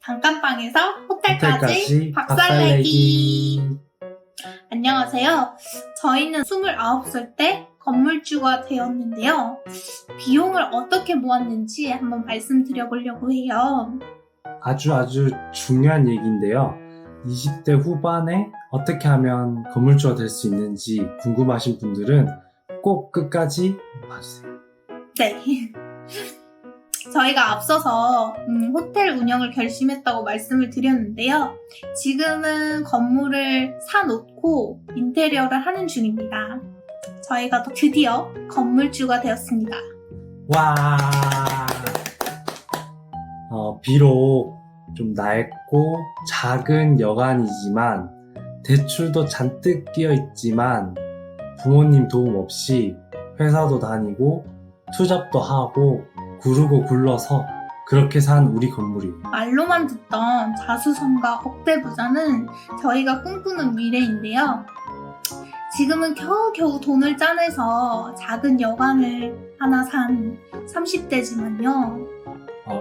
단칸방에서 호텔까지 호텔까지 박살내기. 안녕하세요. 저희는 29살 때 건물주가 되었는데요. 비용을 어떻게 모았는지 한번 말씀드려보려고 해요. 아주 중요한 얘기인데요. 20대 후반에 어떻게 하면 건물주가 될 수 있는지 궁금하신 분들은 꼭 끝까지 봐주세요. 네. 저희가 앞서서 호텔 운영을 결심했다고 말씀을 드렸는데요. 지금은 건물을 사놓고 인테리어를 하는 중입니다. 저희가 드디어 건물주가 되었습니다. 와. 비록 좀 낡고 작은 여관이지만 대출도 잔뜩 끼어 있지만 부모님 도움 없이 회사도 다니고 투잡도 하고 구르고 굴러서 그렇게 산 우리 건물이에요. 말로만 듣던 자수성가 억대 부자는 저희가 꿈꾸는 미래인데요. 지금은 겨우겨우 돈을 짜내서 작은 여관을 하나 산 30대지만요.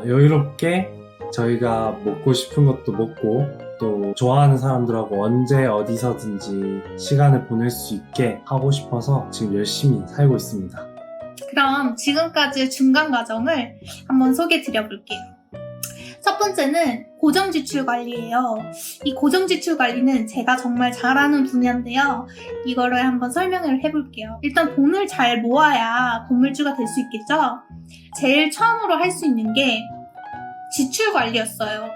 여유롭게 저희가 먹고 싶은 것도 먹고 또 좋아하는 사람들하고 언제 어디서든지 시간을 보낼 수 있게 하고 싶어서 지금 열심히 살고 있습니다. 그럼 지금까지의 중간 과정을 한번 소개해 드려볼게요. 첫 번째는 고정지출 관리예요. 이 고정지출 관리는 제가 정말 잘하는 분야인데요. 이거를 한번 설명을 해볼게요. 일단 돈을 잘 모아야 건물주가 될 수 있겠죠? 제일 처음으로 할 수 있는 게 지출 관리였어요.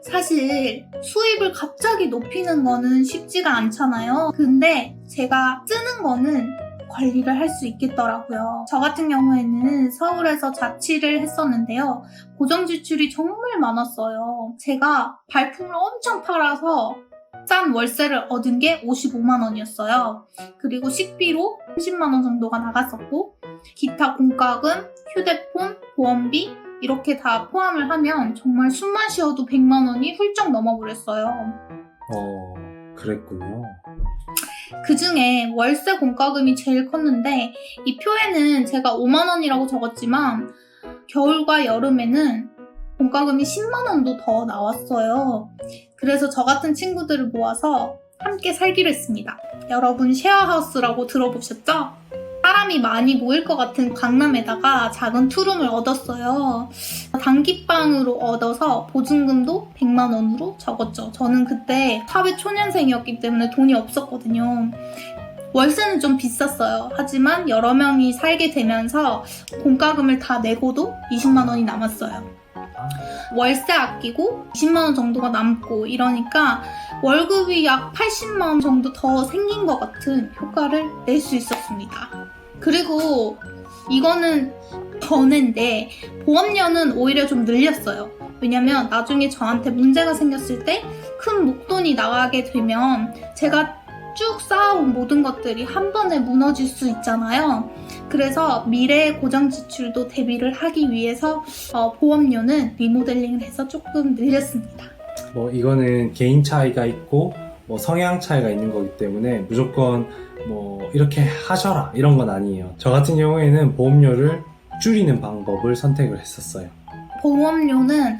사실 수입을 갑자기 높이는 거는 쉽지가 않잖아요. 근데 제가 쓰는 거는 관리를 할 수 있겠더라고요. 저 같은 경우에는 서울에서 자취를 했었는데요. 고정지출이 정말 많았어요. 제가 발품을 엄청 팔아서 싼 월세를 얻은 게 55만 원이었어요. 그리고 식비로 30만 원 정도가 나갔었고 기타 공과금, 휴대폰, 보험비 이렇게 다 포함을 하면 정말 숨만 쉬어도 100만 원이 훌쩍 넘어버렸어요. 그랬군요. 그 중에 월세 공과금이 제일 컸는데 이 표에는 제가 5만 원이라고 적었지만 겨울과 여름에는 공과금이 10만 원도 더 나왔어요. 그래서 저 같은 친구들을 모아서 함께 살기로 했습니다. 여러분 쉐어하우스라고 들어보셨죠? 사람이 많이 모일 것 같은 강남에다가 작은 투룸을 얻었어요. 단기방으로 얻어서 보증금도 100만 원으로 적었죠. 저는 그때 사회 초년생이었기 때문에 돈이 없었거든요. 월세는 좀 비쌌어요. 하지만 여러 명이 살게 되면서 공과금을 다 내고도 20만 원이 남았어요. 월세 아끼고 20만 원 정도가 남고 이러니까 월급이 약 80만 원 정도 더 생긴 것 같은 효과를 낼 수 있었습니다. 그리고 이거는 전인데 보험료는 오히려 좀 늘렸어요. 왜냐면 나중에 저한테 문제가 생겼을 때 큰 목돈이 나가게 되면 제가 쭉 쌓아온 모든 것들이 한 번에 무너질 수 있잖아요. 그래서 미래의 고정 지출도 대비를 하기 위해서 보험료는 리모델링을 해서 조금 늘렸습니다. 이거는 개인 차이가 있고 성향 차이가 있는 거기 때문에 무조건 이렇게 하셔라 이런 건 아니에요. 저 같은 경우에는 보험료를 줄이는 방법을 선택을 했었어요. 보험료는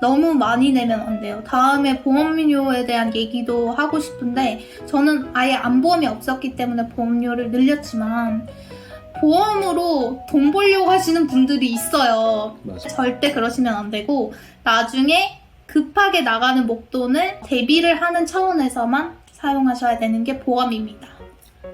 너무 많이 내면 안 돼요. 다음에 보험료에 대한 얘기도 하고 싶은데 저는 아예 안보험이 없었기 때문에 보험료를 늘렸지만 보험으로 돈 벌려고 하시는 분들이 있어요. 맞아. 절대 그러시면 안 되고 나중에 급하게 나가는 목돈을 대비를 하는 차원에서만 사용하셔야 되는 게 보험입니다.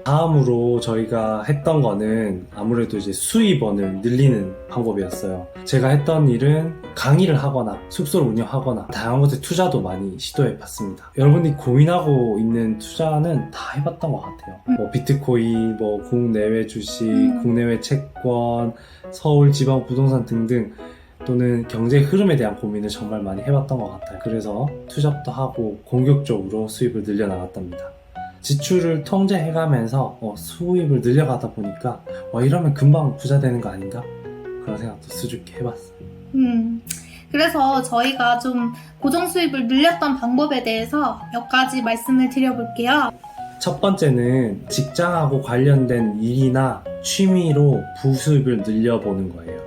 다음으로 저희가 했던 거는 아무래도 이제 수입원을 늘리는 방법이었어요. 제가 했던 일은 강의를 하거나 숙소를 운영하거나 다양한 곳에 투자도 많이 시도해 봤습니다. 여러분이 고민하고 있는 투자는 다 해봤던 것 같아요. 비트코인, 국내외 주식, 국내외 채권, 서울 지방 부동산 등등 또는 경제 흐름에 대한 고민을 정말 많이 해봤던 것 같아요. 그래서 투잡도 하고 공격적으로 수입을 늘려나갔답니다. 지출을 통제해가면서 수입을 늘려가다 보니까 이러면 금방 부자 되는 거 아닌가? 그런 생각도 수줍게 해봤어요. 그래서 저희가 좀 고정 수입을 늘렸던 방법에 대해서 몇 가지 말씀을 드려볼게요. 첫 번째는 직장하고 관련된 일이나 취미로 부수입을 늘려보는 거예요.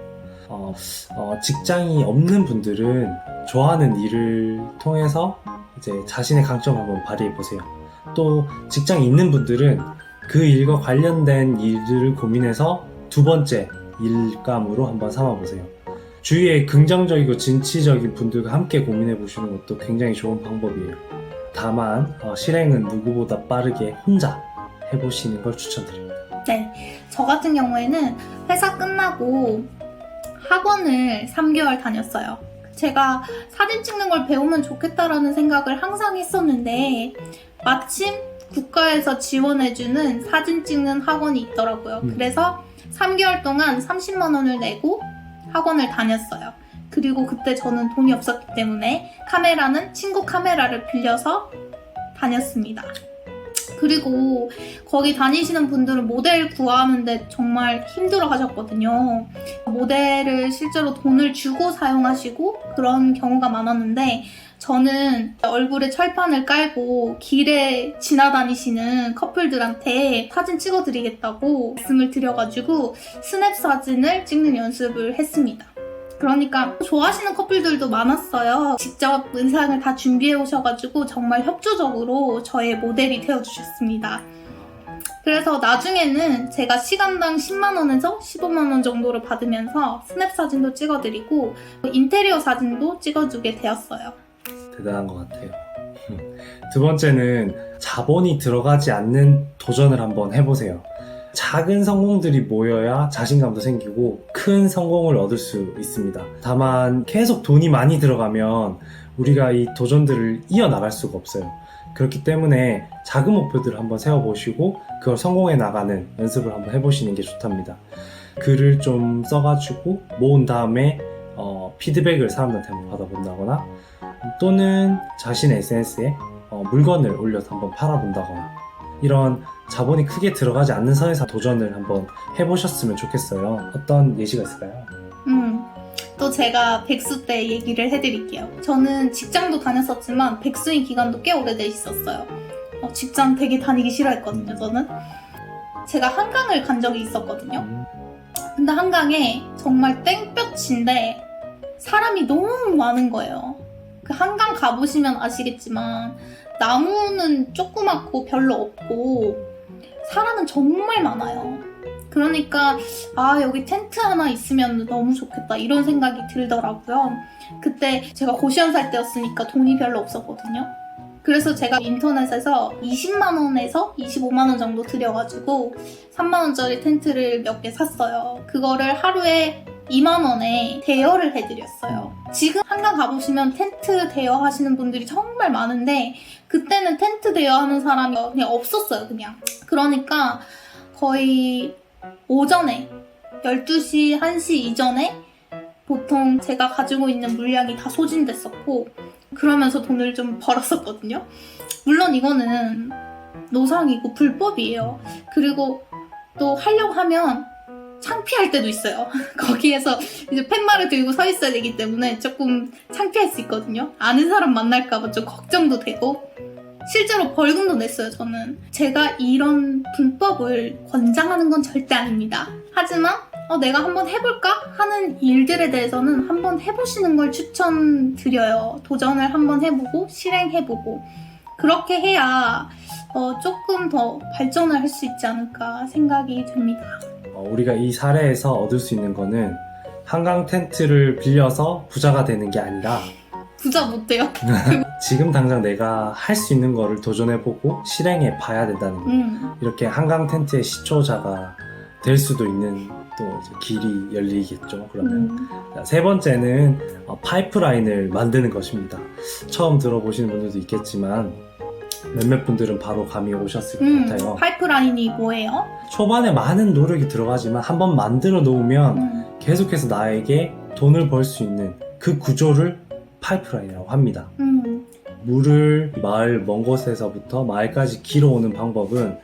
직장이 없는 분들은 좋아하는 일을 통해서 이제 자신의 강점을 한번 발휘해 보세요. 또 직장이 있는 분들은 그 일과 관련된 일들을 고민해서 두 번째 일감으로 한번 삼아 보세요. 주위에 긍정적이고 진취적인 분들과 함께 고민해 보시는 것도 굉장히 좋은 방법이에요. 다만 실행은 누구보다 빠르게 혼자 해보시는 걸 추천드립니다. 네, 저 같은 경우에는 회사 끝나고 학원을 3개월 다녔어요. 제가 사진 찍는 걸 배우면 좋겠다라는 생각을 항상 했었는데 마침 국가에서 지원해주는 사진 찍는 학원이 있더라고요. 그래서 3개월 동안 30만 원을 내고 학원을 다녔어요. 그리고 그때 저는 돈이 없었기 때문에 카메라는 친구 카메라를 빌려서 다녔습니다. 그리고 거기 다니시는 분들은 모델 구하는데 정말 힘들어 하셨거든요. 모델을 실제로 돈을 주고 사용하시고 그런 경우가 많았는데 저는 얼굴에 철판을 깔고 길에 지나다니시는 커플들한테 사진 찍어드리겠다고 말씀을 드려가지고 스냅 사진을 찍는 연습을 했습니다. 그러니까 좋아하시는 커플들도 많았어요. 직접 의상을 다 준비해 오셔가지고 정말 협조적으로 저의 모델이 되어주셨습니다. 그래서 나중에는 제가 시간당 10만원에서 15만원 정도를 받으면서 스냅 사진도 찍어드리고 인테리어 사진도 찍어주게 되었어요. 대단한 것 같아요. 두 번째는 자본이 들어가지 않는 도전을 한번 해보세요. 작은 성공들이 모여야 자신감도 생기고 큰 성공을 얻을 수 있습니다. 다만 계속 돈이 많이 들어가면 우리가 이 도전들을 이어나갈 수가 없어요. 그렇기 때문에 작은 목표들을 한번 세워보시고 그걸 성공해 나가는 연습을 한번 해보시는 게 좋답니다. 글을 좀 써가지고 모은 다음에 피드백을 사람들한테 한번 받아본다거나 또는 자신의 SNS에 물건을 올려서 한번 팔아본다거나 이런 자본이 크게 들어가지 않는 선에서 도전을 한번 해보셨으면 좋겠어요. 어떤 예시가 있을까요? 또 제가 백수 때 얘기를 해드릴게요. 저는 직장도 다녔었지만 백수인 기간도 꽤 오래돼 있었어요. 직장 되게 다니기 싫어했거든요, 저는. 제가 한강을 간 적이 있었거든요. 근데 한강에 정말 땡볕인데 사람이 너무 많은 거예요. 그 한강 가보시면 아시겠지만 나무는 조그맣고 별로 없고 사람은 정말 많아요. 그러니까 여기 텐트 하나 있으면 너무 좋겠다 이런 생각이 들더라고요. 그때 제가 고시원 살 때였으니까 돈이 별로 없었거든요. 그래서 제가 인터넷에서 20만원에서 25만원 정도 들여가지고 3만원짜리 텐트를 몇 개 샀어요. 그거를 하루에 2만원에 대여를 해드렸어요. 지금 한강 가보시면 텐트 대여하시는 분들이 정말 많은데 그때는 텐트 대여하는 사람이 그냥 없었어요, 그냥. 그러니까 거의 오전에 12시, 1시 이전에 보통 제가 가지고 있는 물량이 다 소진됐었고 그러면서 돈을 좀 벌었었거든요. 물론 이거는 노상이고 불법이에요. 그리고 또 하려고 하면 창피할 때도 있어요. 거기에서 이제 팻말을 들고 서 있어야 되기 때문에 조금 창피할 수 있거든요. 아는 사람 만날까봐 좀 걱정도 되고 실제로 벌금도 냈어요, 저는. 제가 이런 불법을 권장하는 건 절대 아닙니다. 하지만 내가 한번 해볼까 하는 일들에 대해서는 한번 해보시는 걸 추천드려요. 도전을 한번 해보고 실행해보고 그렇게 해야 조금 더 발전을 할 수 있지 않을까 생각이 듭니다. 우리가 이 사례에서 얻을 수 있는 거는 한강 텐트를 빌려서 부자가 되는 게 아니라 부자 못 돼요. 지금 당장 내가 할 수 있는 거를 도전해보고 실행해 봐야 된다는 거예요. 이렇게 한강 텐트의 시초자가 될 수도 있는 또 이제 길이 열리겠죠. 그러면 자, 세 번째는 파이프라인을 만드는 것입니다. 처음 들어보시는 분들도 있겠지만 몇몇 분들은 바로 감이 오셨을 것 같아요. 파이프라인이 뭐예요? 초반에 많은 노력이 들어가지만 한번 만들어 놓으면 계속해서 나에게 돈을 벌 수 있는 그 구조를 파이프라인이라고 합니다. 물을 마을 먼 곳에서부터 마을까지 길어오는 방법은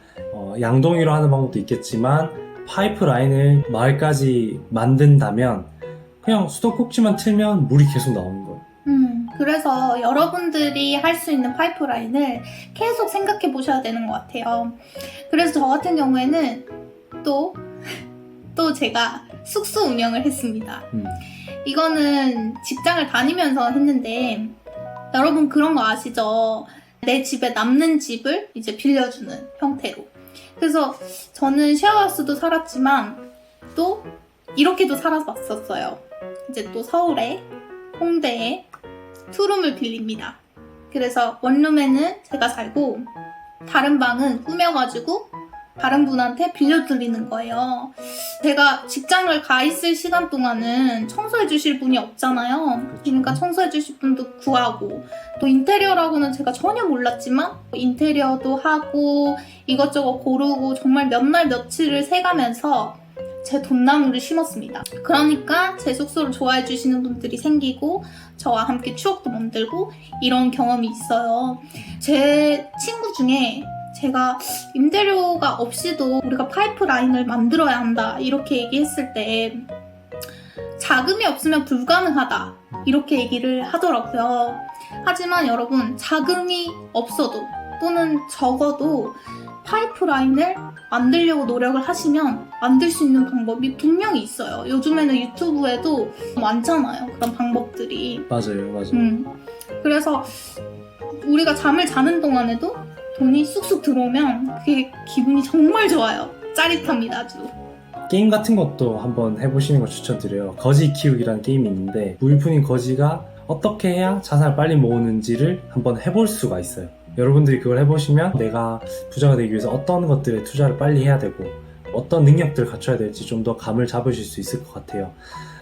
양동이로 하는 방법도 있겠지만 파이프라인을 마을까지 만든다면 그냥 수도꼭지만 틀면 물이 계속 나오는 거예요. 그래서 여러분들이 할 수 있는 파이프라인을 계속 생각해 보셔야 되는 것 같아요. 그래서 저 같은 경우에는 또 제가 숙소 운영을 했습니다. 음. 이거는 직장을 다니면서 했는데 여러분 그런 거 아시죠? 내 집에 남는 집을 이제 빌려주는 형태로. 그래서 저는 쉐어하우스도 살았지만 또 이렇게도 살아봤었어요. 이제 또 서울에 홍대에 투룸을 빌립니다. 그래서 원룸에는 제가 살고 다른 방은 꾸며가지고 다른 분한테 빌려드리는 거예요. 제가 직장을 가 있을 시간 동안은 청소해 주실 분이 없잖아요. 그러니까 청소해 주실 분도 구하고 또 인테리어라고는 제가 전혀 몰랐지만 인테리어도 하고 이것저것 고르고 정말 몇 날 며칠을 새가면서 제 돈나무를 심었습니다. 그러니까 제 숙소를 좋아해 주시는 분들이 생기고 저와 함께 추억도 만들고 이런 경험이 있어요. 제 친구 중에 제가 임대료가 없이도 우리가 파이프라인을 만들어야 한다 이렇게 얘기했을 때 자금이 없으면 불가능하다 이렇게 얘기를 하더라고요. 하지만 여러분 자금이 없어도 또는 적어도 파이프라인을 만들려고 노력을 하시면 만들 수 있는 방법이 분명히 있어요. 요즘에는 유튜브에도 많잖아요. 그런 방법들이. 맞아요. 그래서 우리가 잠을 자는 동안에도 돈이 쑥쑥 들어오면 그게 기분이 정말 좋아요. 짜릿합니다, 아주. 게임 같은 것도 한번 해보시는 걸 추천드려요. 거지 키우기라는 게임이 있는데 무일푼인 거지가 어떻게 해야 자산을 빨리 모으는지를 한번 해볼 수가 있어요. 여러분들이 그걸 해보시면 내가 부자가 되기 위해서 어떤 것들에 투자를 빨리 해야 되고 어떤 능력들을 갖춰야 될지 좀 더 감을 잡으실 수 있을 것 같아요.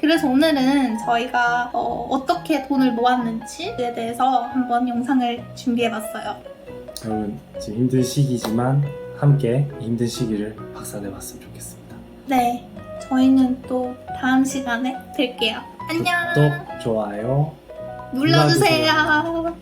그래서 오늘은 저희가 어떻게 돈을 모았는지에 대해서 한번 영상을 준비해봤어요. 여러분 지금 힘든 시기지만 함께 힘든 시기를 박살내봤으면 좋겠습니다. 네, 저희는 또 다음 시간에 뵐게요. 안녕. 구독, 좋아요 눌러주세요.